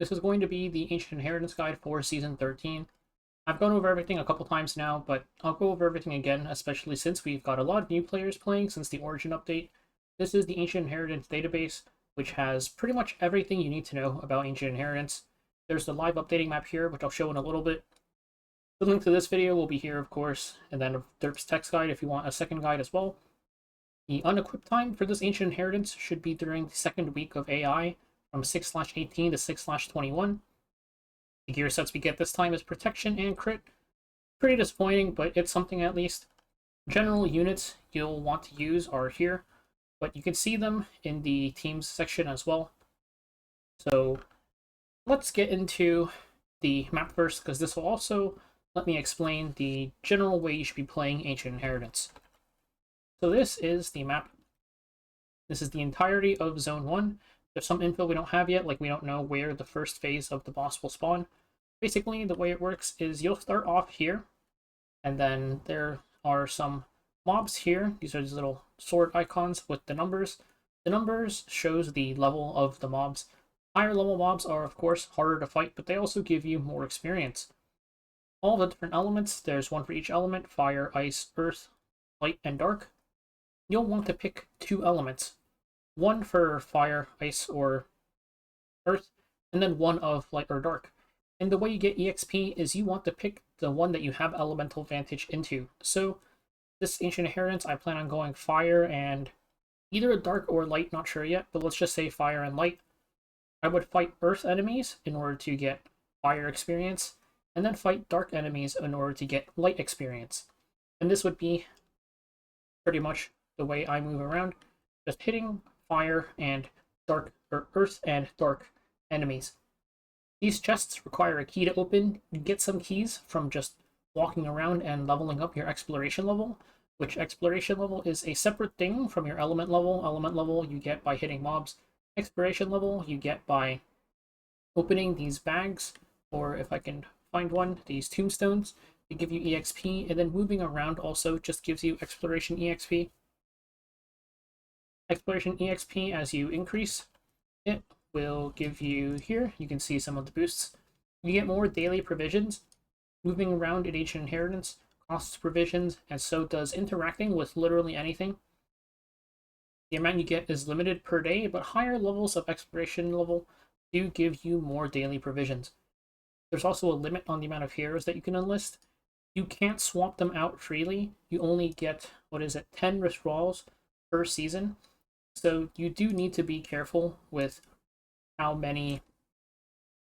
This is going to be the Ancient Inheritance Guide for Season 13. I've gone over everything a couple times now, but I'll go over everything again, especially since we've got a lot of new players playing since the Origin update. This is the Ancient Inheritance database, which has pretty much everything you need to know about Ancient Inheritance. There's the live updating map here, which I'll show in a little bit. The link to this video will be here, of course, and then Derp's text guide if you want a second guide as well. The unequipped time for this Ancient Inheritance should be during the second week of AI, from 6/18 to 6/21. The gear sets we get this time is Protection and Crit. Pretty disappointing, but it's something at least. General units you'll want to use are here, but you can see them in the teams section as well. So let's get into the map first, because this will also let me explain the general way you should be playing Ancient Inheritance. So this is the map. This is the entirety of Zone 1. There's some info we don't have yet, like we don't know where the first phase of the boss will spawn. Basically, the way it works is you'll start off here, and then there are some mobs here. These are these little sword icons with the numbers. The numbers shows the level of the mobs. Higher level mobs are, of course, harder to fight, but they also give you more experience. All the different elements, there's one for each element: fire, ice, earth, light, and dark. You'll want to pick two elements. One for fire, ice, or earth, and then one of light or dark. And the way you get EXP is you want to pick the one that you have elemental advantage into. So this Ancient Inheritance, I plan on going fire and either a dark or light, not sure yet, but let's just say fire and light. I would fight earth enemies in order to get fire experience, and then fight dark enemies in order to get light experience. And this would be pretty much the way I move around, just hitting fire and dark, or earth and dark enemies. These chests require a key to open. You get some keys from just walking around and leveling up your exploration level, which exploration level is a separate thing from your element level. Element level you get by hitting mobs. Exploration level you get by opening these bags, or if I can find one, these tombstones. They give you EXP, and then moving around also just gives you exploration EXP. Exploration EXP, as you increase it, will give you here. You can see some of the boosts. You get more daily provisions. Moving around in Ancient Inheritance costs provisions, and so does interacting with literally anything. The amount you get is limited per day, but higher levels of exploration level do give you more daily provisions. There's also a limit on the amount of heroes that you can enlist. You can't swap them out freely. You only get, 10 withdrawals per season. So you do need to be careful with how many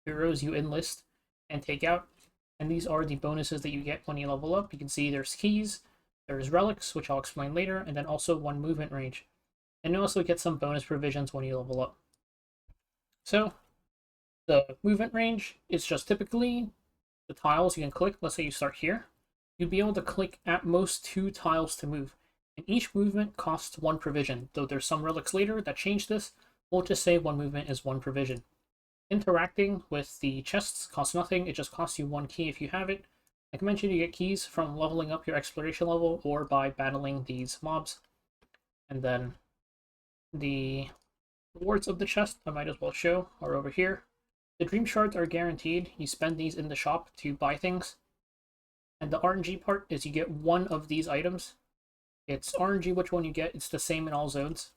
heroes you enlist and take out. And these are the bonuses that you get when you level up. You can see there's keys, there's relics, which I'll explain later, and then also one movement range. And you also get some bonus provisions when you level up. So the movement range is just typically the tiles you can click. Let's say you start here. You'd be able to click at most 2 tiles to move. And each movement costs 1 provision, though there's some relics later that change this. We'll just say 1 movement is 1 provision. Interacting with the chests costs nothing, it just costs you 1 key if you have it. Like I mentioned, you get keys from leveling up your exploration level or by battling these mobs. And then the rewards of the chest, I might as well show, are over here. The dream shards are guaranteed. You spend these in the shop to buy things. And the RNG part is you get 1 of these items. It's RNG which one you get, it's the same in all zones.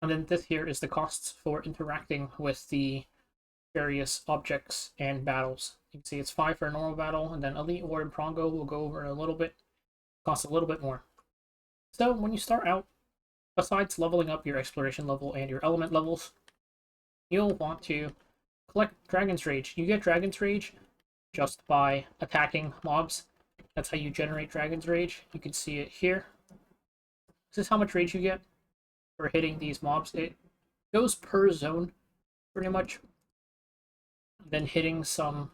And then this here is the costs for interacting with the various objects and battles. You can see it's 5 for a normal battle, and then Elite War and Prongo will go over a little bit. Costs a little bit more. So when you start out, besides leveling up your exploration level and your element levels, you'll want to collect Dragon's Rage. You get Dragon's Rage just by attacking mobs. That's how you generate Dragon's Rage. You can see it here. This is how much rage you get for hitting these mobs. It goes per zone, pretty much. Then hitting some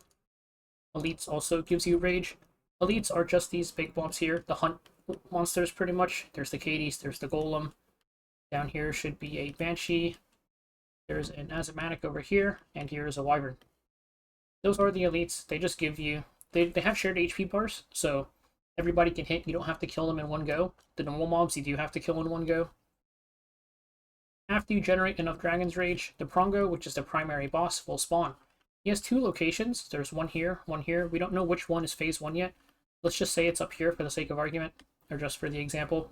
elites also gives you rage. Elites are just these big mobs here, the hunt monsters pretty much. There's the Cadies, there's the Golem. Down here should be a Banshee. There's an Azimatic over here, and here is a Wyvern. Those are the elites. They just give you... They have shared HP bars, so everybody can hit. You don't have to kill them in one go. The normal mobs you do have to kill in one go. After you generate enough Dragon's Rage, the Prongo, which is the primary boss, will spawn. He has 2 locations. There's one here, one here. We don't know which one is phase 1 yet. Let's just say it's up here for the sake of argument, or just for the example.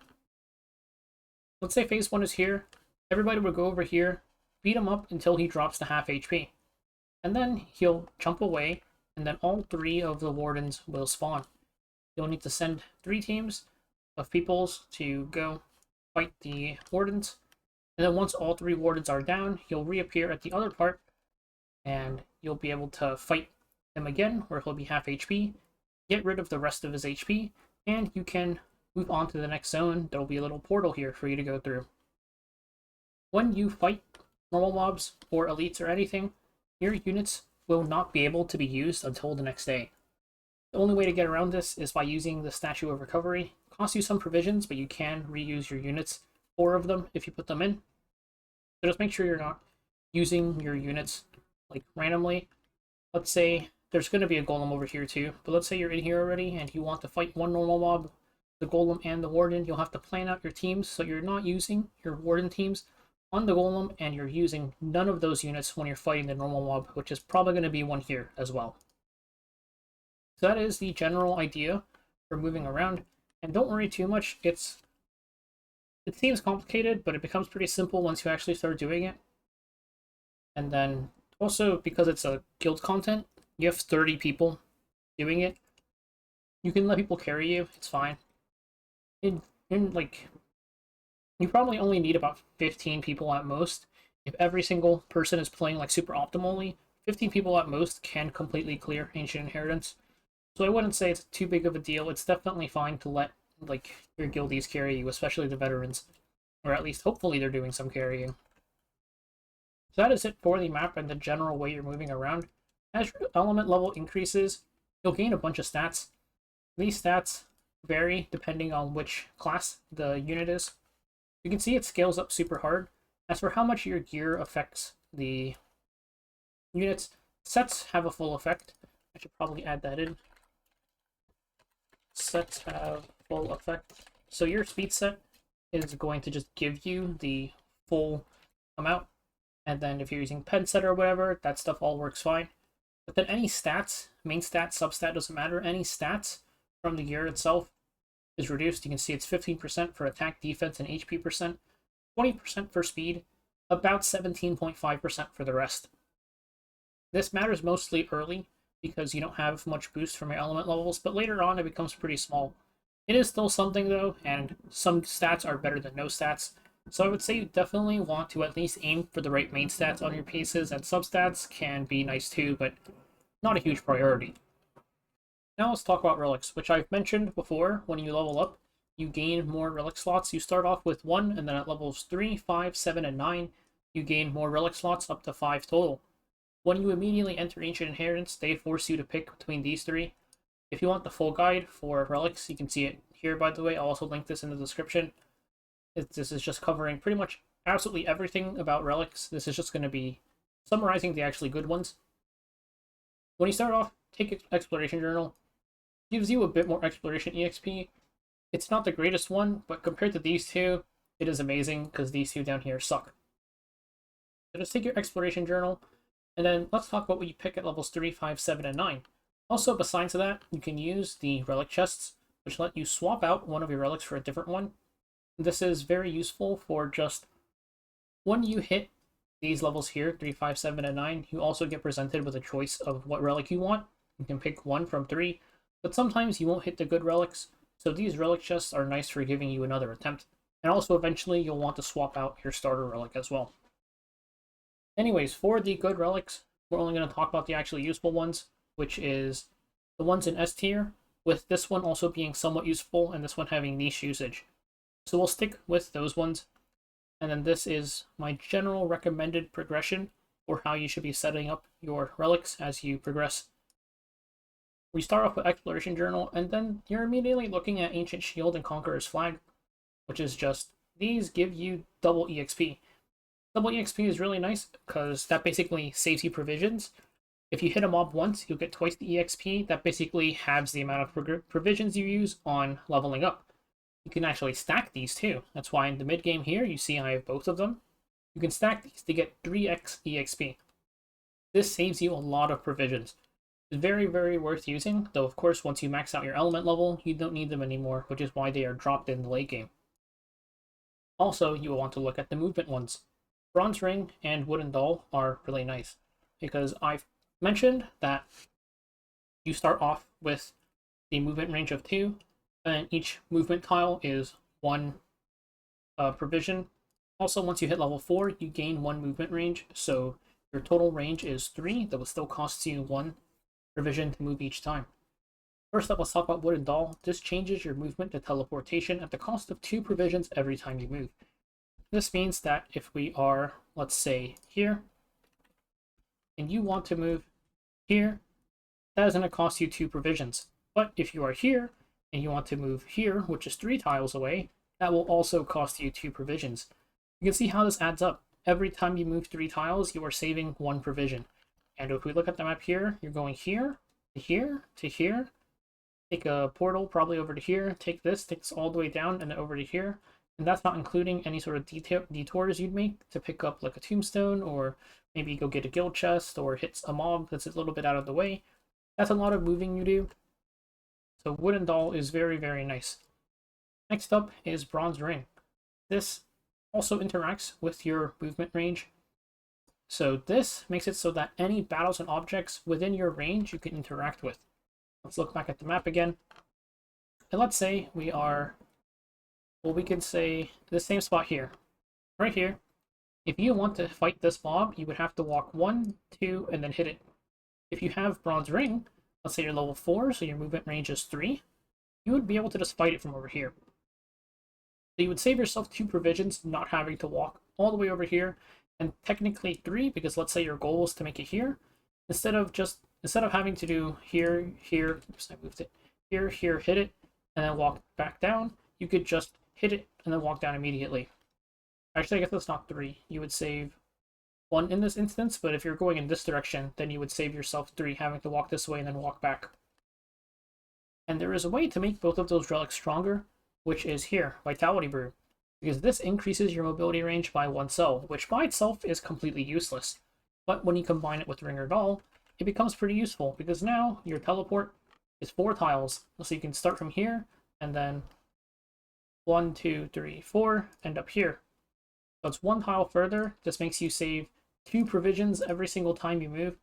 Let's say phase 1 is here. Everybody will go over here, beat him up until he drops to half HP. And then he'll jump away, and then all 3 of the wardens will spawn. You'll need to send 3 teams of peoples to go fight the wardens. And then once all 3 wardens are down, he'll reappear at the other part, and you'll be able to fight him again, where he'll be half HP, get rid of the rest of his HP, and you can move on to the next zone. There'll be a little portal here for you to go through. When you fight normal mobs or elites or anything, your units will not be able to be used until the next day. The only way to get around this is by using the Statue of Recovery. It costs you some provisions, but you can reuse your units, 4 of them if you put them in. So just make sure you're not using your units like randomly. Let's say there's going to be a golem over here too, but let's say you're in here already and you want to fight one normal mob, the golem and the warden. You'll have to plan out your teams so you're not using your warden teams on the golem, and you're using none of those units when you're fighting the normal mob, which is probably going to be one here as well. So that is the general idea for moving around, and don't worry too much. It seems complicated, but it becomes pretty simple once you actually start doing it. And then also, because it's a guild content, you have 30 people doing it. You can let people carry you, it's fine. Like, you probably only need about 15 people at most. If every single person is playing like super optimally, 15 people at most can completely clear Ancient Inheritance. So I wouldn't say it's too big of a deal. It's definitely fine to let like your guildies carry you, especially the veterans. Or at least hopefully they're doing some carrying. So that is it for the map and the general way you're moving around. As your element level increases, you'll gain a bunch of stats. These stats vary depending on which class the unit is. You can see it scales up super hard. As for how much your gear affects the units, sets have a full effect. I should probably add that in. Sets have full effect. So your speed set is going to just give you the full amount. And then if you're using pen set or whatever, that stuff all works fine. But then any stats, main stat, substat, doesn't matter. Any stats from the gear itself is reduced. You can see it's 15% for attack, defense, and HP percent, 20% for speed, about 17.5% for the rest. This matters mostly early because you don't have much boost from your element levels, but later on it becomes pretty small. It is still something though, and some stats are better than no stats. So I would say you definitely want to at least aim for the right main stats on your pieces, and substats can be nice too, but not a huge priority. Now let's talk about relics, which I've mentioned before. When you level up, you gain more relic slots. You start off with 1, and then at levels 3, 5, 7, and 9, you gain more relic slots up to 5 total. When you immediately enter Ancient Inheritance, they force you to pick between these 3. If you want the full guide for relics, you can see it here, by the way. I'll also link this in the description. This is just covering pretty much absolutely everything about relics. This is just going to be summarizing the actually good ones. When you start off, take Exploration Journal. Gives you a bit more Exploration EXP. It's not the greatest one, but compared to these two, it is amazing because these two down here suck. So just take your Exploration Journal, and then let's talk about what you pick at levels 3, 5, 7, and 9. Also, besides that, you can use the relic chests, which let you swap out one of your relics for a different one. This is very useful for just when you hit these levels here, 3, 5, 7, and 9, you also get presented with a choice of what relic you want. You can pick one from 3, but sometimes you won't hit the good relics, so these relic chests are nice for giving you another attempt. And also eventually you'll want to swap out your starter relic as well. Anyways, for the good relics, we're only going to talk about the actually useful ones, which is the ones in S tier, with this one also being somewhat useful and this one having niche usage. So we'll stick with those ones. And then this is my general recommended progression for how you should be setting up your relics as you progress. We start off with Exploration Journal, and then you're immediately looking at Ancient Shield and Conqueror's Flag, which is just, these give you double EXP. Double EXP is really nice because that basically saves you provisions. If you hit a mob once, you'll get twice the EXP. That basically halves the amount of provisions you use on leveling up. You can actually stack these too. That's why in the mid game here, you see I have both of them. You can stack these to get 3x EXP. This saves you a lot of provisions. It's very, very worth using, though of course once you max out your element level, you don't need them anymore, which is why they are dropped in the late game. Also, you will want to look at the movement ones. Bronze Ring and Wooden Doll are really nice, because I've mentioned that you start off with the movement range of 2, and each movement tile is 1 provision. Also, once you hit level 4, you gain 1 movement range, so your total range is 3, that will still cost you 1 provision to move each time. First up, let's talk about Wooden Doll. This changes your movement to teleportation at the cost of 2 provisions every time you move. This means that if we are, let's say, here, and you want to move here, that is going to cost you 2 provisions. But if you are here, and you want to move here, which is 3 tiles away, that will also cost you 2 provisions. You can see how this adds up. Every time you move 3 tiles, you are saving 1 provision. And if we look at the map here, you're going here, to here, to here, take a portal probably over to here, take this, takes all the way down and over to here. And that's not including any sort of detours you'd make to pick up like a tombstone, or maybe go get a guild chest, or hit a mob that's a little bit out of the way. That's a lot of moving you do. So Wooden Doll is very, very nice. Next up is Bronze Ring. This also interacts with your movement range. So this makes it so that any battles and objects within your range you can interact with. Let's look back at the map again. And let's say we are, well, we can say the same spot here, right here. If you want to fight this mob, you would have to walk 1, 2, and then hit it. If you have Bronze Ring, let's say you're level 4, so your movement range is 3, you would be able to just fight it from over here. So you would save yourself 2 provisions, not having to walk all the way over here, and technically 3, because let's say your goal is to make it here. Instead of having to do here, here, oops, I moved it, here, here, hit it, and then walk back down, you could just hit it and then walk down immediately. Actually, I guess that's not 3. You would save 1 in this instance, but if you're going in this direction, then you would save yourself 3, having to walk this way and then walk back. And there is a way to make both of those relics stronger, which is here, Vitality Brew, because this increases your mobility range by 1 cell, which by itself is completely useless. But when you combine it with Ring or Doll, it becomes pretty useful, because now your teleport is 4 tiles, so you can start from here, and then 1, 2, 3, 4, end up here. So it's 1 tile further. This makes you save 2 provisions every single time you move.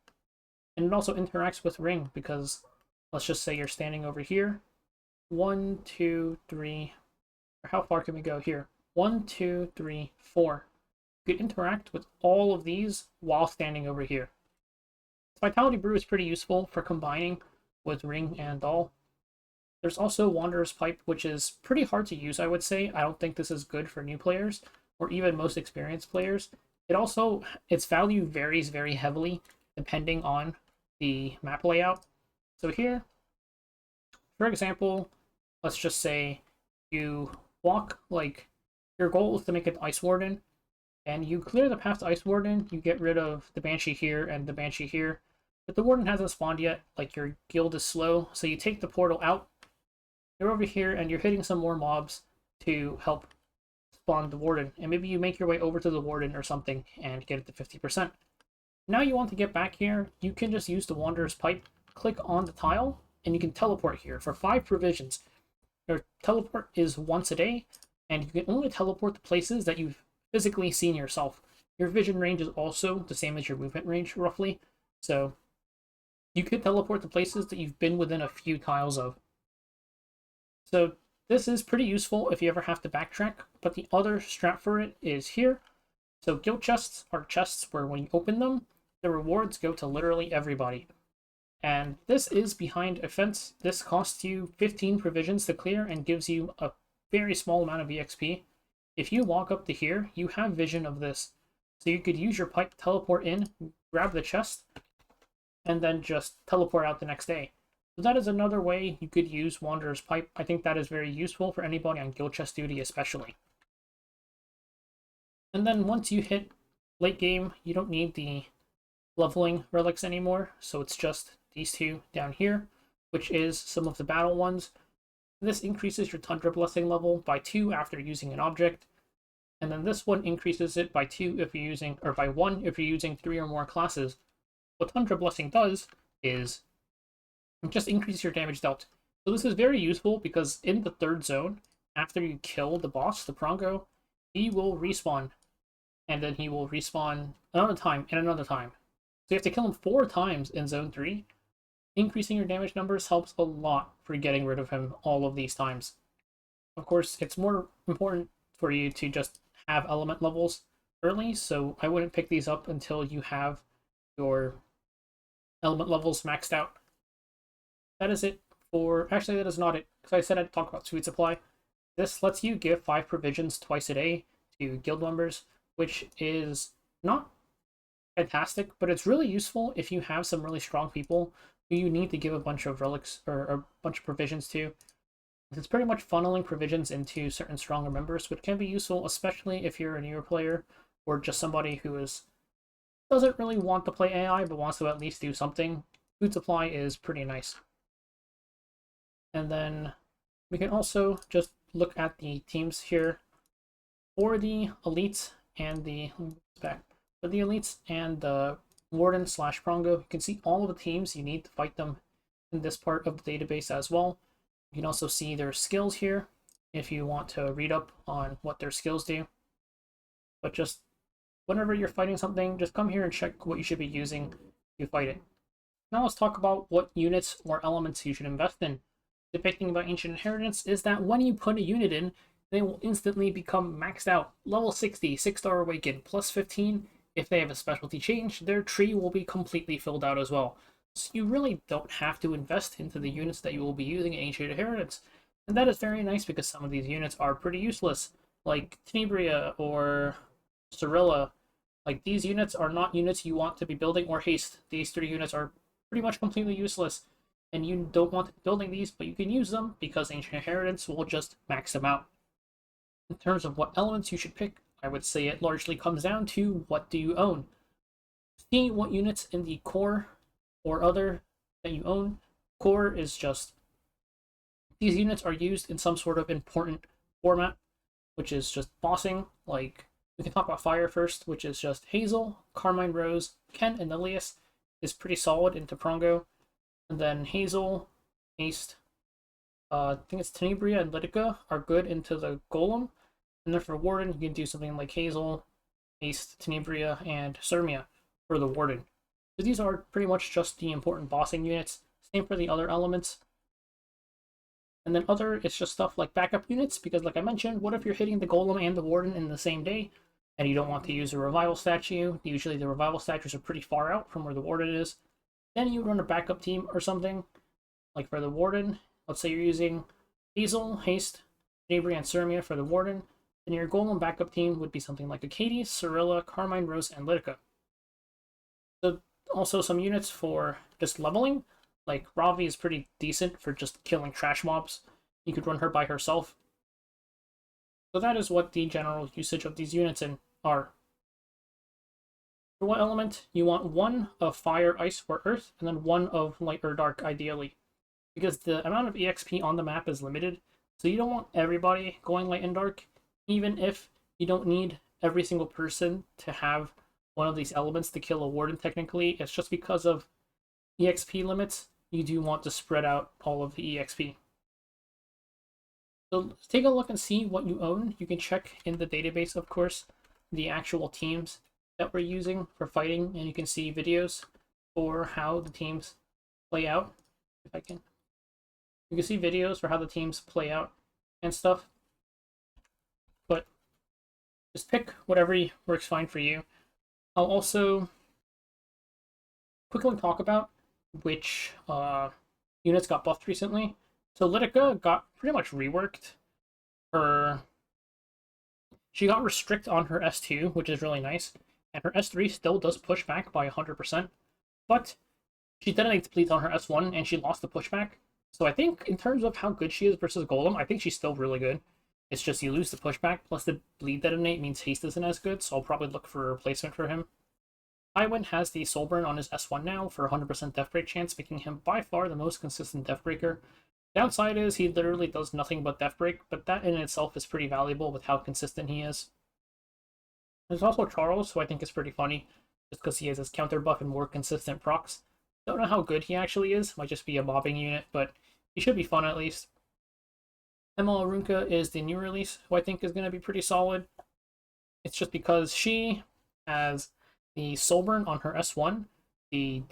And it also interacts with Ring, because let's just say you're standing over here. 1, 2, 3, or how far can we go here? 1, 2, 3, 4. You can interact with all of these while standing over here. Vitality Brew is pretty useful for combining with Ring and Doll. There's also Wanderer's Pipe, which is pretty hard to use, I would say. I don't think this is good for new players, or even most experienced players. Its value varies very heavily depending on the map layout. So here, for example, let's just say you walk, like, your goal is to make an Ice Warden, and you clear the path to Ice Warden, you get rid of the Banshee here and the Banshee here, but the Warden hasn't spawned yet, like your guild is slow, so you take the portal out, you're over here, and you're hitting some more mobs to help spawn the Warden, and maybe you make your way over to the Warden or something and get it to 50%. Now you want to get back here, you can just use the Wanderer's Pipe, click on the tile, and you can teleport here for 5 provisions. Your teleport is once a day, and you can only teleport to places that you've physically seen yourself. Your vision range is also the same as your movement range, roughly, so you could teleport to places that you've been within a few tiles of. So this is pretty useful if you ever have to backtrack, but the other strat for it is here. So guild chests are chests where when you open them, the rewards go to literally everybody. And this is behind a fence. This costs you 15 provisions to clear and gives you a very small amount of EXP. If you walk up to here, you have vision of this. So you could use your pipe to teleport in, grab the chest, and then just teleport out the next day. So that is another way you could use Wanderer's Pipe. I think that is very useful for anybody on guild chest duty especially. And then once you hit late game, you don't need the leveling relics anymore, so it's just these 2 down here, which is some of the battle ones. This increases your Tundra Blessing level by 2 after using an object. and then this one increases it by 2 if you're using, or by 1 if you're using 3 or more classes. What Tundra Blessing does is just increase your damage dealt. So this is very useful because in the third zone, after you kill the boss, the Prongo, he will respawn. And then he will respawn another time and another time. So you have to kill him 4 times in zone 3. Increasing your damage numbers helps a lot for getting rid of him all of these times. Of course, it's more important for you to just have element levels early, so I wouldn't pick these up until you have your element levels maxed out. That is it for... Actually, that is not it, because I said I'd talk about Sweet Supply. This lets you give 5 provisions twice a day to guild members, which is not fantastic, but it's really useful if you have some really strong people who you need to give a bunch of relics or a bunch of provisions to. It's pretty much funneling provisions into certain stronger members, which can be useful, especially if you're a newer player or just somebody who doesn't really want to play AI but wants to at least do something. Food supply is pretty nice. And then we can also just look at the teams here for the elites and the Warden / Prongo. You can see all of the teams you need to fight them in this part of the database as well. You can also see their skills here if you want to read up on what their skills do. But just whenever you're fighting something, just come here and check what you should be using to fight it. Now let's talk about what units or elements you should invest in. The big thing about Ancient Inheritance is that when you put a unit in, they will instantly become maxed out. Level 60, 6-star Awaken, plus 15. If they have a specialty change, their tree will be completely filled out as well. So you really don't have to invest into the units that you will be using in Ancient Inheritance. And that is very nice because some of these units are pretty useless, like Tenebria or Cirilla. Like, these units are not units you want to be building, or Haste. These 3 units are pretty much completely useless, and you don't want to be building these, but you can use them because Ancient Inheritance will just max them out. In terms of what elements you should pick, I would say it largely comes down to what do you own. See what units in the core or other that you own. Core is just, these units are used in some sort of important format, which is just bossing. Like, we can talk about Fire first, which is just Hazel, Carmine Rose, Ken, and Elias is pretty solid into Prongo. And then Hazel, Haste, I think it's Tenebria and Litica are good into the Golem. And then for Warden, you can do something like Hazel, Haste, Tenebria, and Sirmia for the Warden. So these are pretty much just the important bossing units. Same for the other elements. And then other, it's just stuff like backup units, because like I mentioned, what if you're hitting the Golem and the Warden in the same day, and you don't want to use a Revival statue? Usually the Revival statues are pretty far out from where the Warden is. Then you run a backup team or something. Like for the Warden, let's say you're using Hazel, Haste, Tenebria, and Sirmia for the Warden. Then your Golem backup team would be something like Akadi, Cirilla, Carmine Rose, and Litica. So also some units for just leveling, like Ravi is pretty decent for just killing trash mobs. You could run her by herself. So that is what the general usage of these units are. For what element? You want 1 of Fire, Ice, or Earth, and then 1 of Light or Dark, ideally. Because the amount of EXP on the map is limited, so you don't want everybody going Light and Dark, even if you don't need every single person to have one of these elements to kill a Warden technically. It's just because of EXP limits, you do want to spread out all of the EXP. So take a look and see what you own. You can check in the database, of course, the actual teams that we're using for fighting, and you can see videos for how the teams play out. If I can. You can see videos for how the teams play out and stuff. But just pick whatever works fine for you. I'll also quickly talk about which units got buffed recently. So Litica got pretty much reworked. She got restrict on her S2, which is really nice, and her S3 still does push back by 100%, but she detonates bleeds on her S1, and she lost the pushback. So I think in terms of how good she is versus Golem, I think she's still really good. It's just you lose the pushback, plus the bleed detonate means haste isn't as good, so I'll probably look for a replacement for him. Tywin has the Soulburn on his S1 now for 100% death break chance, making him by far the most consistent death breaker. Downside is he literally does nothing but death break, but that in itself is pretty valuable with how consistent he is. There's also Charles, who I think is pretty funny, just because he has his counter buff and more consistent procs. Don't know how good he actually is, might just be a mobbing unit, but he should be fun at least. Emma Arunka is the new release, who I think is going to be pretty solid. It's just because she has the Soulburn on her S1, the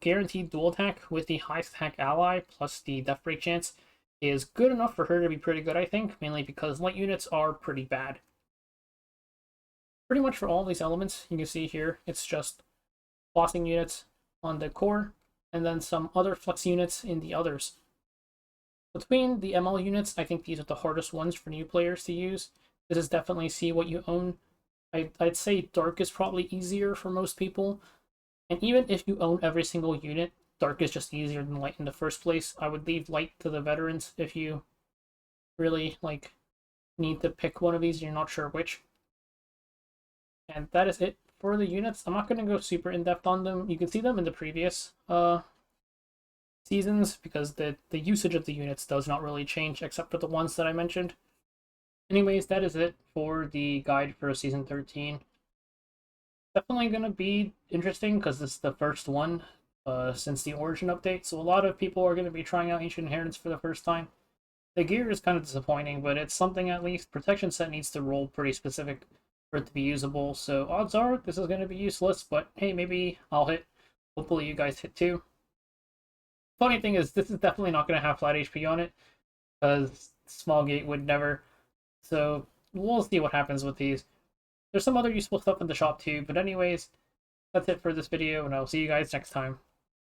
guaranteed dual attack with the high attack ally plus the death break chance is good enough for her to be pretty good, I think, mainly because light units are pretty bad. Pretty much for all these elements, you can see here, it's just flossing units on the core, and then some other flex units in the others. Between the ML units, I think these are the hardest ones for new players to use. This is definitely see what you own. I'd say Dark is probably easier for most people. And even if you own every single unit, Dark is just easier than Light in the first place. I would leave Light to the veterans if you really need to pick one of these and you're not sure which. And that is it for the units. I'm not going to go super in-depth on them. You can see them in the previous seasons because the usage of the units does not really change except for the ones that I mentioned. Anyways, that is it for the guide for Season 13. Definitely going to be interesting because this is the first one since the Origin update, so a lot of people are going to be trying out Ancient Inheritance for the first time. The gear is kind of disappointing, but it's something at least. Protection set needs to roll pretty specific for it to be usable, so odds are this is going to be useless, but hey, maybe I'll hit. Hopefully you guys hit too. Funny thing is, this is definitely not going to have flat HP on it, because Small Gate would never. So we'll see what happens with these. There's some other useful stuff in the shop too, but anyways, that's it for this video, and I'll see you guys next time.